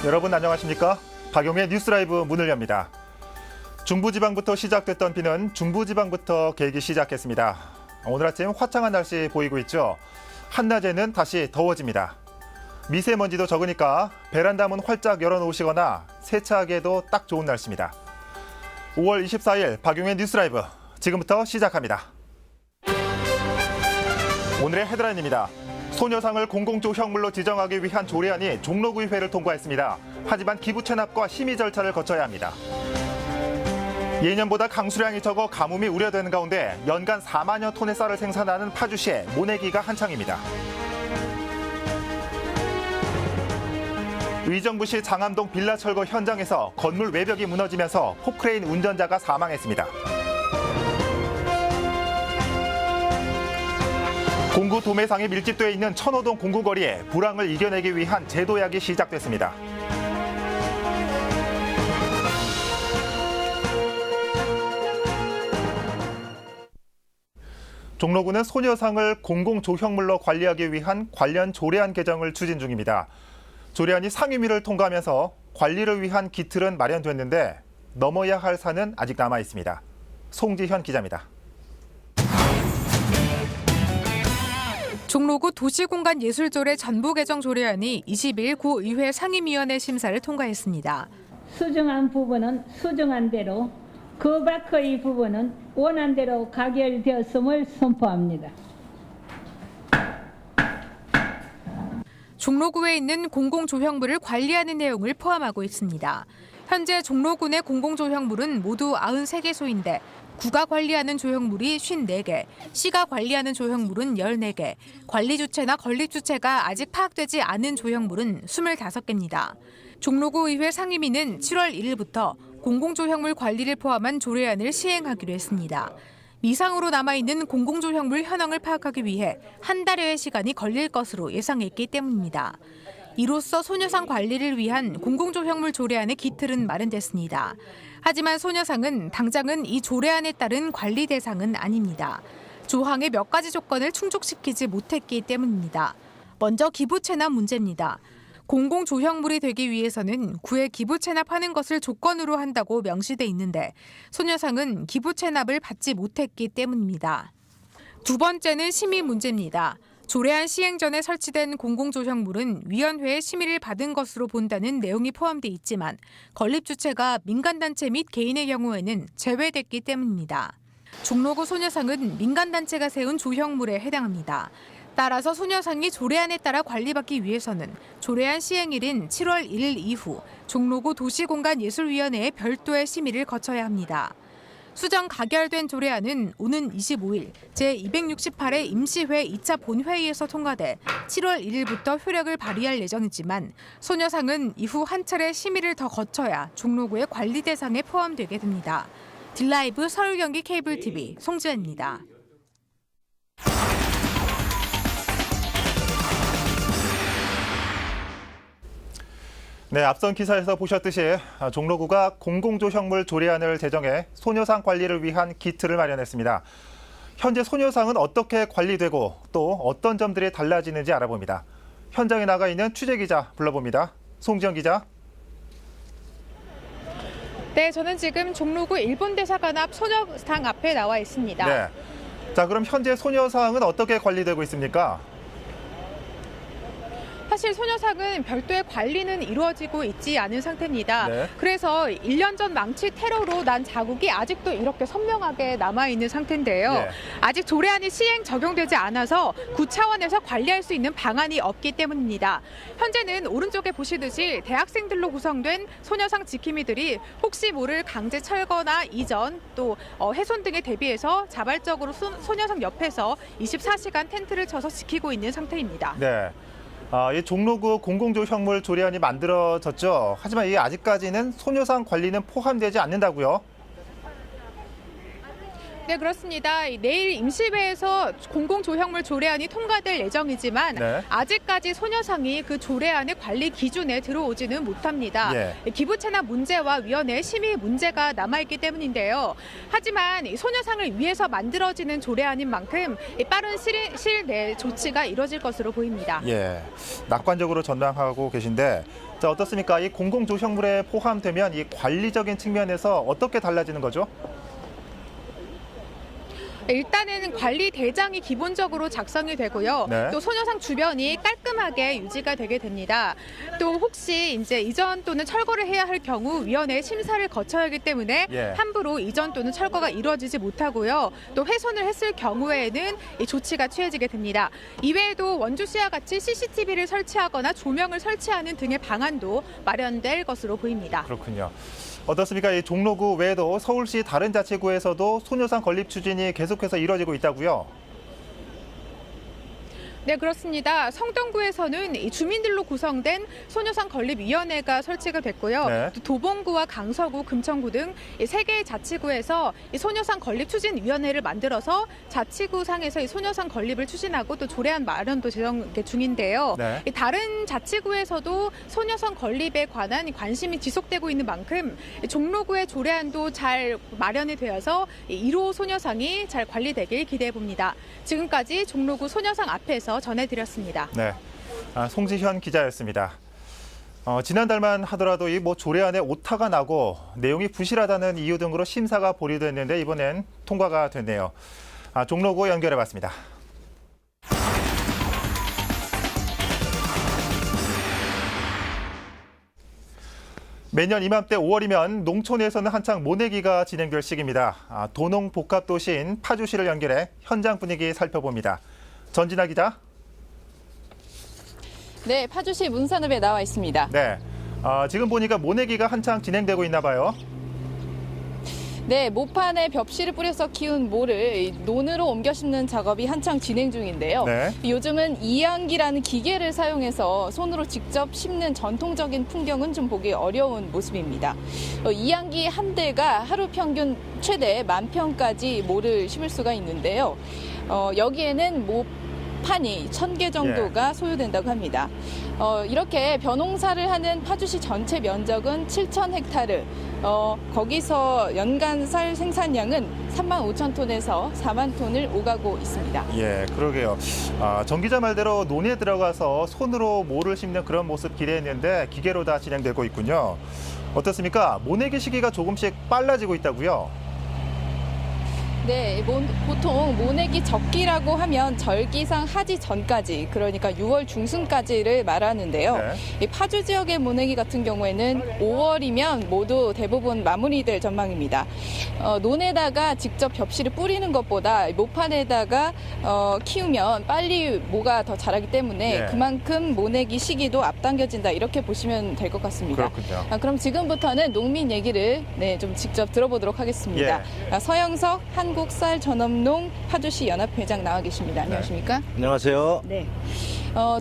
여러분 안녕하십니까? 박용의 뉴스라이브 문을 엽니다. 중부지방부터 시작됐던 비는 중부지방부터 개기 시작했습니다. 오늘 아침 화창한 날씨 보이고 있죠. 한낮에는 다시 더워집니다. 미세먼지도 적으니까 베란다 문 활짝 열어놓으시거나 세차하기에도 딱 좋은 날씨입니다. 5월 24일 박용의 뉴스라이브 지금부터 시작합니다. 오늘의 헤드라인입니다. 소녀상을 공공조형물로 지정하기 위한 조례안이 종로구의회를 통과했습니다. 하지만 기부 체납과 심의 절차를 거쳐야 합니다. 예년보다 강수량이 적어 가뭄이 우려되는 가운데 연간 4만여 톤의 쌀을 생산하는 파주시에 모내기가 한창입니다. 의정부시 장암동 빌라 철거 현장에서 건물 외벽이 무너지면서 포크레인 운전자가 사망했습니다. 공구 도매상이 밀집되어 있는 천호동 공구거리에 불황을 이겨내기 위한 제도약이 시작됐습니다. 종로구는 소녀상을 공공조형물로 관리하기 위한 관련 조례안 개정을 추진 중입니다. 조례안이 상임위를 통과하면서 관리를 위한 기틀은 마련됐는데 넘어야 할 산은 아직 남아 있습니다. 송지현 기자입니다. 종로구 도시공간예술조례 전부 개정 조례안이 20일 구의회 상임위원회 심사를 통과했습니다. 수정한 부분은 수정한 대로, 그 밖의 부분은 원안대로 가결되었음을 선포합니다. 종로구에 있는 공공조형물을 관리하는 내용을 포함하고 있습니다. 현재 종로구 내 공공조형물은 모두 93개소인데 구가 관리하는 조형물이 54개, 시가 관리하는 조형물은 14개, 관리주체나 건립주체가 아직 파악되지 않은 조형물은 25개입니다. 종로구 의회 상임위는 7월 1일부터 공공조형물 관리를 포함한 조례안을 시행하기로 했습니다. 미상으로 남아있는 공공조형물 현황을 파악하기 위해 한 달여의 시간이 걸릴 것으로 예상했기 때문입니다. 이로써 소녀상 관리를 위한 공공조형물 조례안의 기틀은 마련됐습니다. 하지만 소녀상은 당장은 이 조례안에 따른 관리 대상은 아닙니다. 조항의 몇 가지 조건을 충족시키지 못했기 때문입니다. 먼저 기부 체납 문제입니다. 공공조형물이 되기 위해서는 구에 기부 체납하는 것을 조건으로 한다고 명시돼 있는데 소녀상은 기부 체납을 받지 못했기 때문입니다. 두 번째는 심의 문제입니다. 조례안 시행 전에 설치된 공공조형물은 위원회의 심의를 받은 것으로 본다는 내용이 포함돼 있지만 건립주체가 민간단체 및 개인의 경우에는 제외됐기 때문입니다. 종로구 소녀상은 민간단체가 세운 조형물에 해당합니다. 따라서 소녀상이 조례안에 따라 관리받기 위해서는 조례안 시행일인 7월 1일 이후 종로구 도시공간예술위원회의 별도의 심의를 거쳐야 합니다. 수정 가결된 조례안은 오는 25일 제268회 임시회 2차 본회의에서 통과돼 7월 1일부터 효력을 발휘할 예정이지만 소녀상은 이후 한 차례 심의를 더 거쳐야 종로구의 관리 대상에 포함되게 됩니다. 딜라이브 서울 경기 케이블 TV 송지연입니다. 네, 앞선 기사에서 보셨듯이 종로구가 공공조형물 조례안을 제정해 소녀상 관리를 위한 기틀을 마련했습니다. 현재 소녀상은 어떻게 관리되고 또 어떤 점들이 달라지는지 알아봅니다. 현장에 나가 있는 취재기자 불러봅니다. 송지영 기자. 네, 저는 지금 종로구 일본대사관 앞 소녀상 앞에 나와 있습니다. 네. 자, 그럼 현재 소녀상은 어떻게 관리되고 있습니까? 사실 소녀상은 별도의 관리는 이루어지고 있지 않은 상태입니다. 네. 그래서 1년 전 망치 테러로 난 자국이 아직도 이렇게 선명하게 남아있는 상태인데요. 네. 아직 조례안이 시행 적용되지 않아서 구 차원에서 관리할 수 있는 방안이 없기 때문입니다. 현재는 오른쪽에 보시듯이 대학생들로 구성된 소녀상 지킴이들이 혹시 모를 강제 철거나 이전 또 훼손 등에 대비해서 자발적으로 소녀상 옆에서 24시간 텐트를 쳐서 지키고 있는 상태입니다. 네. 이 종로구 공공조형물 조례안이 만들어졌죠. 하지만 이 아직까지는 소녀상 관리는 포함되지 않는다고요? 네, 그렇습니다. 내일 임시회에서 공공조형물 조례안이 통과될 예정이지만 네. 아직까지 소녀상이 그 조례안의 관리 기준에 들어오지는 못합니다. 예. 기부 체납 문제와 위원회 심의 문제가 남아있기 때문인데요. 하지만 이 소녀상을 위해서 만들어지는 조례안인 만큼 이 빠른 시일 내 조치가 이뤄질 것으로 보입니다. 예, 낙관적으로 전망하고 계신데, 자, 어떻습니까? 이 공공조형물에 포함되면 이 관리적인 측면에서 어떻게 달라지는 거죠? 일단은 관리 대장이 기본적으로 작성이 되고요. 네. 또 소녀상 주변이 깔끔하게 유지가 되게 됩니다. 또 혹시 이제 이전 또는 철거를 해야 할 경우 위원회 심사를 거쳐야 하기 때문에 예. 함부로 이전 또는 철거가 이루어지지 못하고요. 또 훼손을 했을 경우에는 이 조치가 취해지게 됩니다. 이외에도 원주시와 같이 CCTV를 설치하거나 조명을 설치하는 등의 방안도 마련될 것으로 보입니다. 그렇군요. 어떻습니까? 이 종로구 외에도 서울시 다른 자치구에서도 소녀상 건립 추진이 계속해서 이뤄지고 있다고요? 네, 그렇습니다. 성동구에서는 이 주민들로 구성된 소녀상 건립위원회가 설치가 됐고요. 네. 또 도봉구와 강서구, 금천구 등 세 개의 자치구에서 이 소녀상 건립 추진 위원회를 만들어서 자치구 상에서 이 소녀상 건립을 추진하고 또 조례안 마련도 제정 중인데요. 네. 이 다른 자치구에서도 소녀상 건립에 관한 관심이 지속되고 있는 만큼 종로구의 조례안도 잘 마련이 되어서 1호 소녀상이 잘 관리되길 기대해 봅니다. 지금까지 종로구 소녀상 앞에서 전해드렸습니다. 네, 송지현 기자였습니다. 지난달만 하더라도 이 조례안에 오타가 나고 내용이 부실하다는 이유 등으로 심사가 보류됐는데 이번엔 통과가 됐네요. 종로구 연결해봤습니다. 매년 이맘때 5월이면 농촌에서는 한창 모내기가 진행될 시기입니다. 도농 복합도시인 파주시를 연결해 현장 분위기 살펴봅니다. 전진아 기자. 네, 파주시 문산읍에 나와 있습니다. 네, 지금 보니까 모내기가 한창 진행되고 있나 봐요. 네, 모판에 벽실을 뿌려서 키운 모를 논으로 옮겨 심는 작업이 한창 진행 중인데요. 네. 요즘은 이양기라는 기계를 사용해서 손으로 직접 심는 전통적인 풍경은 좀 보기 어려운 모습입니다. 이양기 한 대가 하루 평균 최대 10,000평까지 모를 심을 수가 있는데요. 여기에는 판이 1,000개 정도가 소요된다고 합니다. 이렇게 벼농사를 하는 파주시 전체 면적은 7,000헥타르. 거기서 연간 쌀 생산량은 35,000톤에서 4만 톤을 오가고 있습니다. 예, 그러게요. 정 기자 말대로 논에 들어가서 손으로 모를 심는 그런 모습 기대했는데 기계로 다 진행되고 있군요. 어떻습니까? 모내기 시기가 조금씩 빨라지고 있다고요? 네, 보통 모내기 적기라고 하면 절기상 하지 전까지, 그러니까 6월 중순까지를 말하는데요. 네. 이 파주 지역의 모내기 같은 경우에는 5월이면 모두 대부분 마무리될 전망입니다. 논에다가 직접 벽실을 뿌리는 것보다 모판에다가 키우면 빨리 모가 더 자라기 때문에 네. 그만큼 모내기 시기도 앞당겨진다, 이렇게 보시면 될 것 같습니다. 그렇군요. 그럼 지금부터는 농민 얘기를 좀 직접 들어보도록 하겠습니다. 서영석 한국쌀전업농 파주시 연합회장 나와 계십니다. 안녕하십니까? 안녕하세요. 네.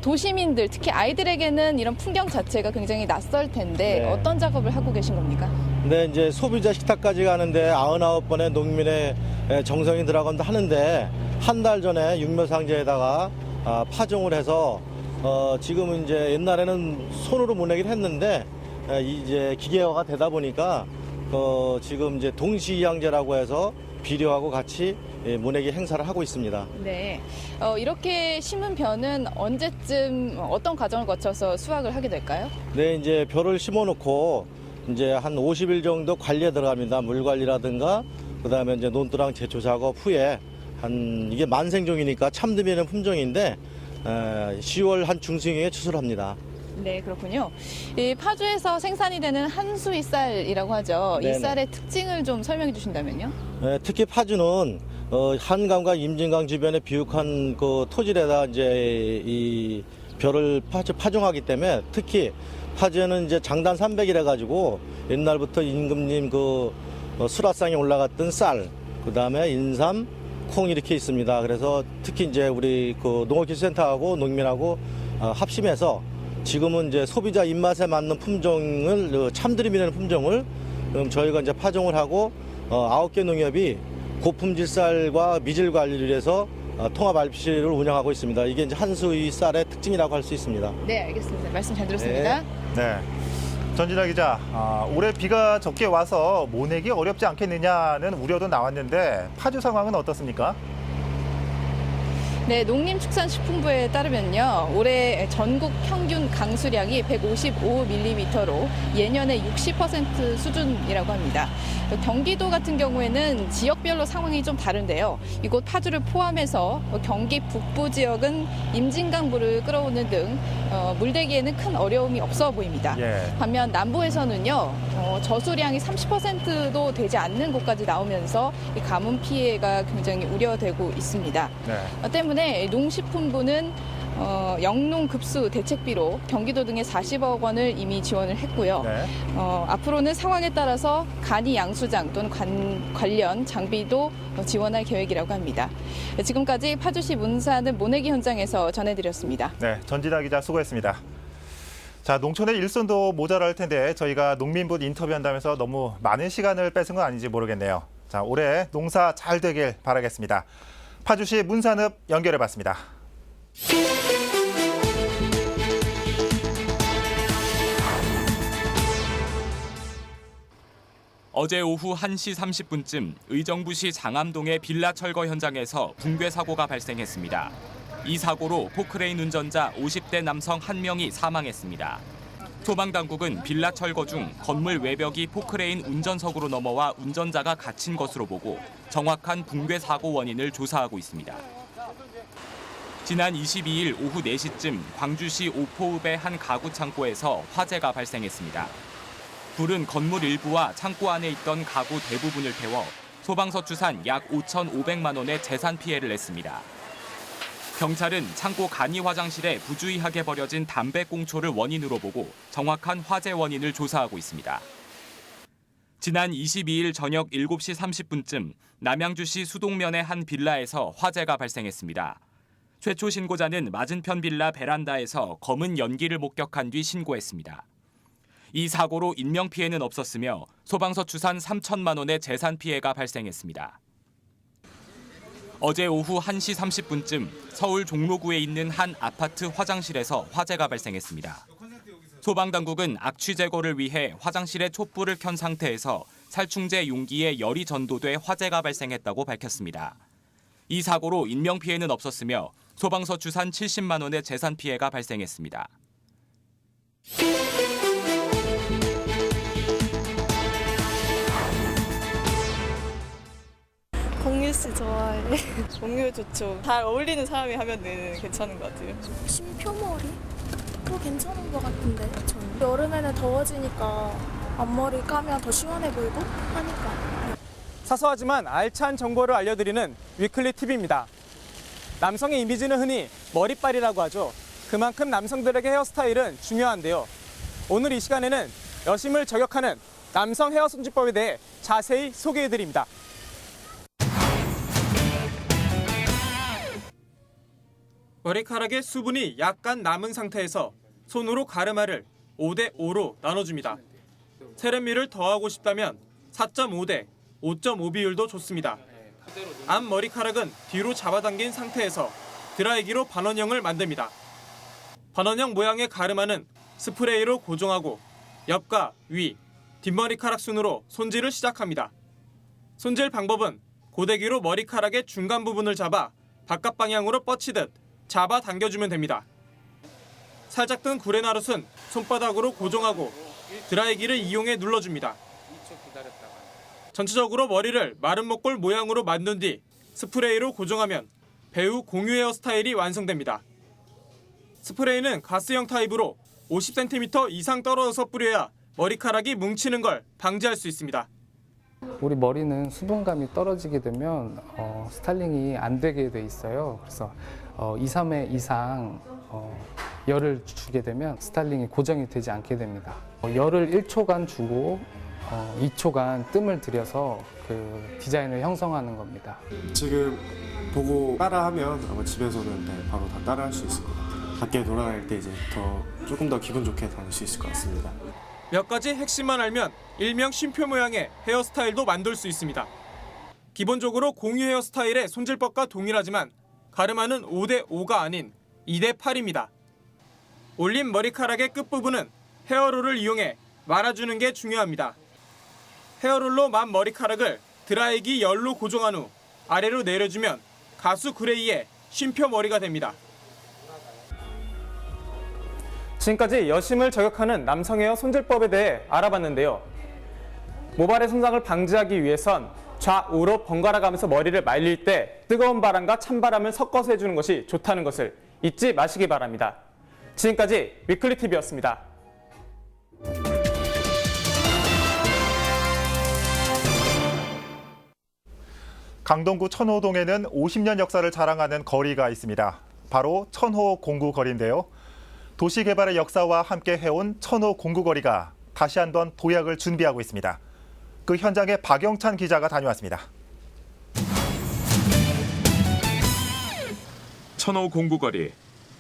도시민들, 특히 아이들에게는 이런 풍경 자체가 굉장히 낯설 텐데 네. 어떤 작업을 하고 계신 겁니까? 네, 이제 소비자 식탁까지 가는데 99번의 농민의 정성이 들어간다 하는데 한 달 전에 육묘상자에다가 파종을 해서 지금은 이제 옛날에는 손으로 모내기를 했는데 이제 기계화가 되다 보니까 지금 이제 동시이양제라고 해서 비료하고 같이 모내기 행사를 하고 있습니다. 네. 이렇게 심은 벼는 언제쯤 어떤 과정을 거쳐서 수확을 하게 될까요? 네, 이제 벼를 심어놓고 이제 한 50일 정도 관리에 들어갑니다. 물 관리라든가 그다음에 이제 논두랑 제초 작업 후에 이게 만생종이니까 참듬이는 품종인데 10월 한 중순경에 추수를 합니다. 네, 그렇군요. 이 파주에서 생산이 되는 한수이 쌀이라고 하죠. 네네. 이 쌀의 특징을 좀 설명해 주신다면요? 특히 파주는 한강과 임진강 주변에 비옥한 그 토질에다 이제 이 벼를 파종하기 때문에 특히 파주에는 이제 장단 300이라 가지고 옛날부터 임금님 수라상에 올라갔던 쌀, 그 다음에 인삼, 콩 이렇게 있습니다. 그래서 특히 이제 우리 농업기술센터하고 농민하고 합심해서 지금은 이제 소비자 입맛에 맞는 품종을 참드림이라는 품종을 저희가 이제 파종을 하고 9개 농협이 고품질 쌀과 미질 관리를 해서 통합 RPC를 운영하고 있습니다. 이게 이제 한수위 쌀의 특징이라고 할 수 있습니다. 네, 알겠습니다. 말씀 잘 들었습니다. 네. 전진아 기자, 올해 비가 적게 와서 모내기 어렵지 않겠느냐는 우려도 나왔는데 파주 상황은 어떻습니까? 네, 농림축산식품부에 따르면요, 올해 전국 평균 강수량이 155mm로 예년의 60% 수준이라고 합니다. 경기도 같은 경우에는 지역별로 상황이 좀 다른데요. 이곳 파주를 포함해서 경기 북부 지역은 임진강물을 끌어오는 등 물대기에는 큰 어려움이 없어 보입니다. 예. 반면 남부에서는요, 저수량이 30%도 되지 않는 곳까지 나오면서 이 가뭄 피해가 굉장히 우려되고 있습니다. 네. 때문에 농식품부는 영농급수 대책비로 경기도 등에 40억 원을 이미 지원을 했고요. 네. 앞으로는 상황에 따라서 간이 양수장 또는 관련 장비도 지원할 계획이라고 합니다. 지금까지 파주시 문사는 모내기 현장에서 전해드렸습니다. 네, 전진아 기자 수고했습니다. 자, 농촌의 일손도 모자랄 텐데 저희가 농민분 인터뷰한다면서 너무 많은 시간을 뺏은 건 아닌지 모르겠네요. 자, 올해 농사 잘 되길 바라겠습니다. 파주시 문산읍 연결해봤습니다. 어제 오후 1시 30분쯤 의정부시 장암동의 빌라 철거 현장에서 붕괴 사고가 발생했습니다. 이 사고로 포크레인 운전자 50대 남성 1명이 사망했습니다. 소방당국은 빌라 철거 중 건물 외벽이 포크레인 운전석으로 넘어와 운전자가 갇힌 것으로 보고 정확한 붕괴 사고 원인을 조사하고 있습니다. 지난 22일 오후 4시쯤 광주시 오포읍의 한 가구 창고에서 화재가 발생했습니다. 불은 건물 일부와 창고 안에 있던 가구 대부분을 태워 소방서 추산 약 5,500만 원의 재산 피해를 냈습니다. 경찰은 창고 간이 화장실에 부주의하게 버려진 담배꽁초를 원인으로 보고 정확한 화재 원인을 조사하고 있습니다. 지난 22일 저녁 7시 30분쯤 남양주시 수동면의 한 빌라에서 화재가 발생했습니다. 최초 신고자는 맞은편 빌라 베란다에서 검은 연기를 목격한 뒤 신고했습니다. 이 사고로 인명피해는 없었으며 소방서 추산 3천만 원의 재산 피해가 발생했습니다. 어제 오후 1시 30분쯤 서울 종로구에 있는 한 아파트 화장실에서 화재가 발생했습니다. 소방당국은 악취 제거를 위해 화장실에 촛불을 켠 상태에서 살충제 용기에 열이 전도돼 화재가 발생했다고 밝혔습니다. 이 사고로 인명피해는 없었으며 소방서 추산 70만 원의 재산 피해가 발생했습니다. 공유 씨 좋아해. 공유 좋죠. 잘 어울리는 사람이 하면은 괜찮은 것 같아요. 심표머리? 그거 괜찮은 것 같은데 저는. 여름에는 더워지니까 앞머리 까면 더 시원해 보이고 하니까. 사소하지만 알찬 정보를 알려드리는 위클리 TV입니다. 남성의 이미지는 흔히 머리빨이라고 하죠. 그만큼 남성들에게 헤어스타일은 중요한데요. 오늘 이 시간에는 여심을 저격하는 남성 헤어 손질법에 대해 자세히 소개해드립니다. 머리카락의 수분이 약간 남은 상태에서 손으로 가르마를 5대5로 나눠줍니다. 세련미를 더하고 싶다면 4.5대 5.5 비율도 좋습니다. 앞머리카락은 뒤로 잡아당긴 상태에서 드라이기로 반원형을 만듭니다. 반원형 모양의 가르마는 스프레이로 고정하고 옆과 위, 뒷머리카락 순으로 손질을 시작합니다. 손질 방법은 고데기로 머리카락의 중간 부분을 잡아 바깥 방향으로 뻗치듯 잡아 당겨주면 됩니다. 살짝 든 구레나룻은 손바닥으로 고정하고 드라이기를 이용해 눌러줍니다. 전체적으로 머리를 마른 목골 모양으로 만든 뒤 스프레이로 고정하면 배우 공유 헤어스타일이 완성됩니다. 스프레이는 가스형 타입으로 50cm 이상 떨어져서 뿌려야 머리카락이 뭉치는 걸 방지할 수 있습니다. 우리 머리는 수분감이 떨어지게 되면 스타일링이 안 되게 돼 있어요. 그래서 2, 3회 이상 열을 주게 되면 스타일링이 고정이 되지 않게 됩니다. 열을 1초간 주고 2초간 뜸을 들여서 그 디자인을 형성하는 겁니다. 지금 보고 따라하면 아마 집에서는 바로 다 따라할 수 있을 것 같아요. 밖에 돌아다닐 때 이제 조금 더 기분 좋게 다닐 수 있을 것 같습니다. 몇 가지 핵심만 알면 일명 쉼표 모양의 헤어스타일도 만들 수 있습니다. 기본적으로 공유 헤어스타일의 손질법과 동일하지만 가르마는 5대5가 아닌 2대8입니다. 올린 머리카락의 끝부분은 헤어롤을 이용해 말아주는 게 중요합니다. 헤어롤로 만 머리카락을 드라이기 열로 고정한 후 아래로 내려주면 가수 그레이의 쉼표 머리가 됩니다. 지금까지 여심을 저격하는 남성 헤어 손질법에 대해 알아봤는데요. 모발의 손상을 방지하기 위해선 좌우로 번갈아 가면서 머리를 말릴 때 뜨거운 바람과 찬바람을 섞어서 해주는 것이 좋다는 것을 잊지 마시기 바랍니다. 지금까지 위클리 TV였습니다. 강동구 천호동에는 50년 역사를 자랑하는 거리가 있습니다. 바로 천호 공구거리인데요. 도시개발의 역사와 함께 해온 천호 공구거리가 다시 한번 도약을 준비하고 있습니다. 그 현장에 박영찬 기자가 다녀왔습니다. 천호 공구거리.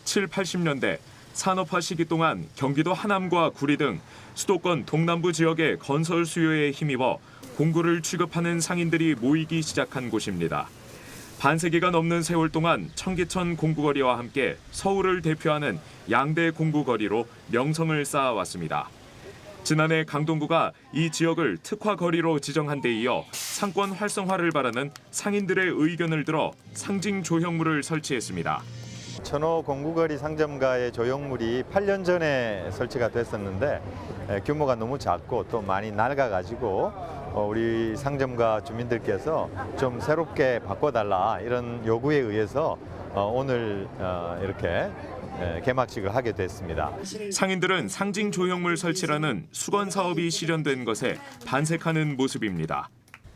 7, 80년대 산업화 시기 동안 경기도 하남과 구리 등 수도권 동남부 지역의 건설 수요에 힘입어 공구를 취급하는 상인들이 모이기 시작한 곳입니다. 반세기가 넘는 세월 동안 청계천 공구거리와 함께 서울을 대표하는 양대 공구거리로 명성을 쌓아왔습니다. 지난해 강동구가 이 지역을 특화거리로 지정한 데 이어 상권 활성화를 바라는 상인들의 의견을 들어 상징 조형물을 설치했습니다. 천호 공구거리 상점가의 조형물이 8년 전에 설치가 됐었는데 규모가 너무 작고 또 많이 낡아가지고 우리 상점가 주민들께서 좀 새롭게 바꿔달라 이런 요구에 의해서 오늘 이렇게 개막식을 하게 됐습니다. 상인들은 상징 조형물 설치라는 수건 사업이 실현된 것에 반색하는 모습입니다.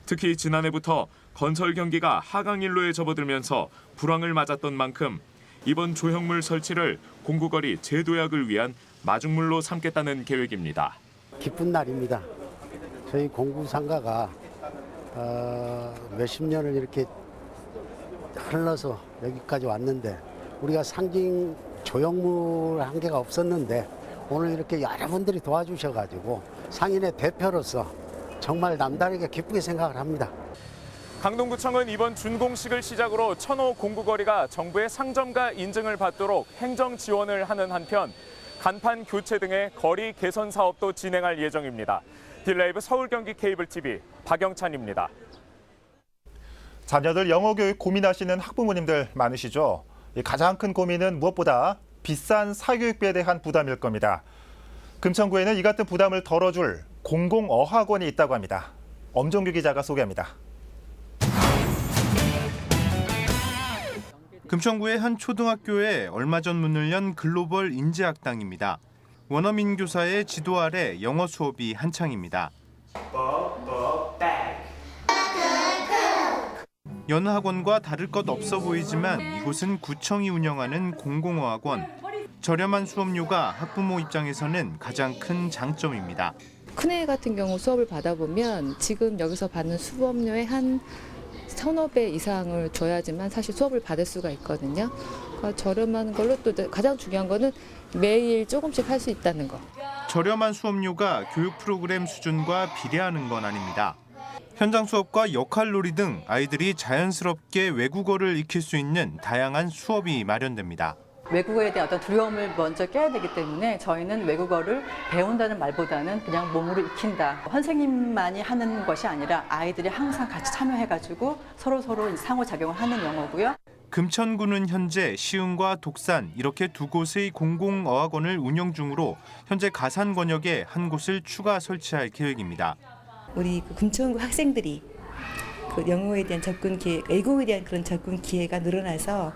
특히 지난해부터 건설 경기가 하강일로에 접어들면서 불황을 맞았던 만큼 이번 조형물 설치를 공구거리 재도약을 위한 마중물로 삼겠다는 계획입니다. 기쁜 날입니다. 저희 공구상가가 몇십 년을 이렇게 흘러서 여기까지 왔는데 우리가 상징 조형물 한 개가 없었는데 오늘 이렇게 여러분들이 도와주셔가지고 상인의 대표로서 정말 남다르게 기쁘게 생각을 합니다. 강동구청은 이번 준공식을 시작으로 천호 공구거리가 정부의 상점가 인증을 받도록 행정 지원을 하는 한편 간판 교체 등의 거리 개선 사업도 진행할 예정입니다. 딜라이브 서울 경기 케이블 TV 박영찬입니다. 자녀들 영어 교육 고민하시는 학부모님들 많으시죠? 가장 큰 고민은 무엇보다 비싼 사교육비에 대한 부담일 겁니다. 금천구에는 이 같은 부담을 덜어줄 공공어학원이 있다고 합니다. 엄종규 기자가 소개합니다. 금천구의 한 초등학교에 얼마 전 문을 연 글로벌 인재학당입니다. 원어민 교사의 지도 아래 영어 수업이 한창입니다. 여느 학원과 다를 것 없어 보이지만 이곳은 구청이 운영하는 공공어학원. 저렴한 수업료가 학부모 입장에서는 가장 큰 장점입니다. 큰애 같은 경우 수업을 받아보면 지금 여기서 받는 수업료의 한 1,500배 이상을 줘야지만 사실 수업을 받을 수가 있거든요. 그러니까 저렴한 걸로 또 가장 중요한 거는 매일 조금씩 할 수 있다는 거. 저렴한 수업료가 교육 프로그램 수준과 비례하는 건 아닙니다. 현장 수업과 역할놀이 등 아이들이 자연스럽게 외국어를 익힐 수 있는 다양한 수업이 마련됩니다. 외국어에 대한 어떤 두려움을 먼저 깨야 되기 때문에 저희는 외국어를 배운다는 말보다는 그냥 몸으로 익힌다. 선생님만이 하는 것이 아니라 아이들이 항상 같이 참여해가지고 서로 상호작용을 하는 영어고요. 금천구는 현재 시흥과 독산 이렇게 두 곳의 공공어학원을 운영 중으로 현재 가산 권역에 한 곳을 추가 설치할 계획입니다. 우리 금천구 학생들이 그 영어에 대한 접근 기회, 외국어에 대한 그런 접근 기회가 늘어나서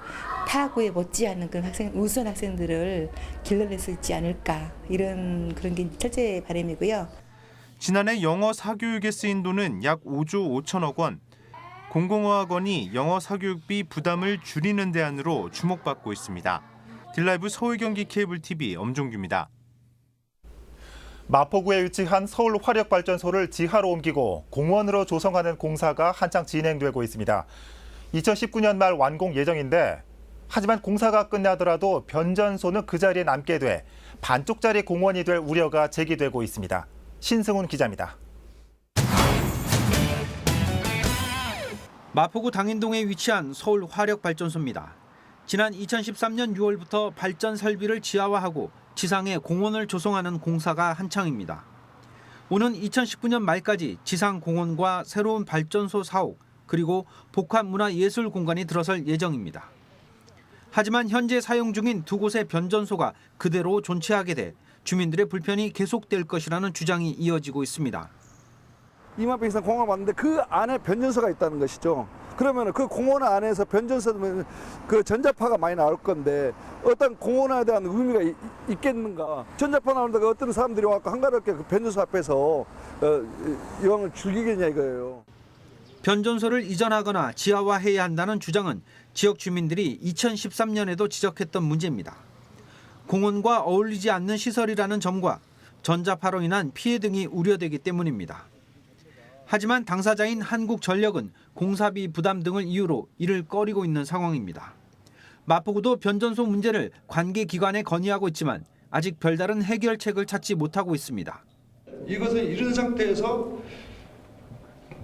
타구에 못지않은 그런 우수한 학생들을 길러낼 수 있지 않을까 그런 게 첫째 바람이고요. 지난해 영어 사교육에 쓰인 돈은 약 5조 5천억 원. 공공어학원이 영어 사교육비 부담을 줄이는 대안으로 주목받고 있습니다. 딜라이브 서울 경기 케이블 TV 엄종규입니다. 마포구에 위치한 서울 화력발전소를 지하로 옮기고 공원으로 조성하는 공사가 한창 진행되고 있습니다. 2019년 말 완공 예정인데 하지만 공사가 끝나더라도 변전소는 그 자리에 남게 돼 반쪽짜리 공원이 될 우려가 제기되고 있습니다. 신승훈 기자입니다. 마포구 당인동에 위치한 서울화력발전소입니다. 지난 2013년 6월부터 발전 설비를 지하화하고 지상에 공원을 조성하는 공사가 한창입니다. 오는 2019년 말까지 지상 공원과 새로운 발전소 사옥 그리고 복합문화예술 공간이 들어설 예정입니다. 하지만 현재 사용 중인 두 곳의 변전소가 그대로 존치하게 돼 주민들의 불편이 계속될 것이라는 주장이 이어지고 있습니다. 이만평 이상 공원을 봤는데 그 안에 변전소가 있다는 것이죠. 그러면 그 공원 안에서 변전소면 그 전자파가 많이 나올 건데 어떤 공원에 대한 의미가 있겠는가? 전자파 나오는데 어떤 사람들이 와서 한가롭게 그 변전소 앞에서 이왕을 즐기겠냐 이거예요. 변전소를 이전하거나 지하화해야 한다는 주장은 지역 주민들이 2013년에도 지적했던 문제입니다. 공원과 어울리지 않는 시설이라는 점과 전자파로 인한 피해 등이 우려되기 때문입니다. 하지만 당사자인 한국전력은 공사비 부담 등을 이유로 이를 꺼리고 있는 상황입니다. 마포구도 변전소 문제를 관계기관에 건의하고 있지만 아직 별다른 해결책을 찾지 못하고 있습니다. 이것은 이런 상태에서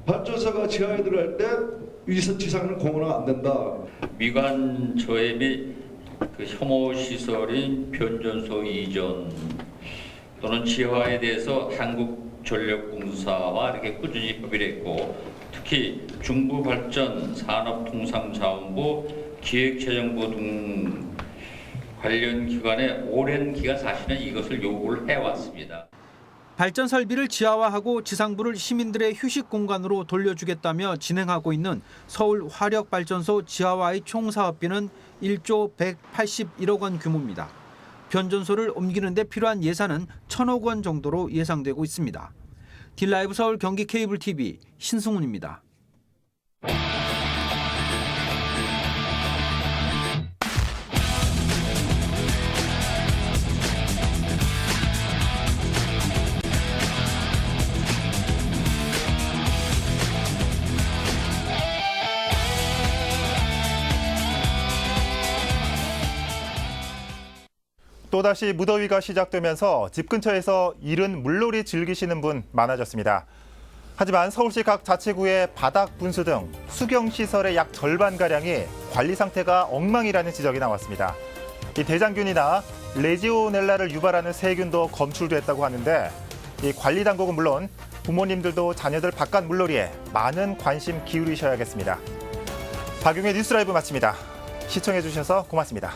발전소가 지하에 들어갈 때 지상은 공원은 안 된다. 미관 조회 및 그 혐오 시설인 변전소 이전 또는 지하화에 대해서 한국전력공사와 이렇게 꾸준히 협의를 했고 특히 중부발전산업통상자원부 기획재정부 등 관련 기관에 오랜 기간 사실은 이것을 요구를 해왔습니다. 발전 설비를 지하화하고 지상부를 시민들의 휴식 공간으로 돌려주겠다며 진행하고 있는 서울 화력발전소 지하화의 총 사업비는 1조 181억 원 규모입니다. 변전소를 옮기는 데 필요한 예산은 1,000억 원 정도로 예상되고 있습니다. 딜라이브 서울 경기 케이블 TV 신승훈입니다. 또다시 무더위가 시작되면서 집 근처에서 이른 물놀이 즐기시는 분 많아졌습니다. 하지만 서울시 각 자치구의 바닥 분수 등 수경시설의 약 절반가량이 관리 상태가 엉망이라는 지적이 나왔습니다. 이 대장균이나 레지오넬라를 유발하는 세균도 검출됐다고 하는데 이 관리 당국은 물론 부모님들도 자녀들 바깥 물놀이에 많은 관심 기울이셔야겠습니다. 박용의 뉴스라이브 마칩니다. 시청해주셔서 고맙습니다.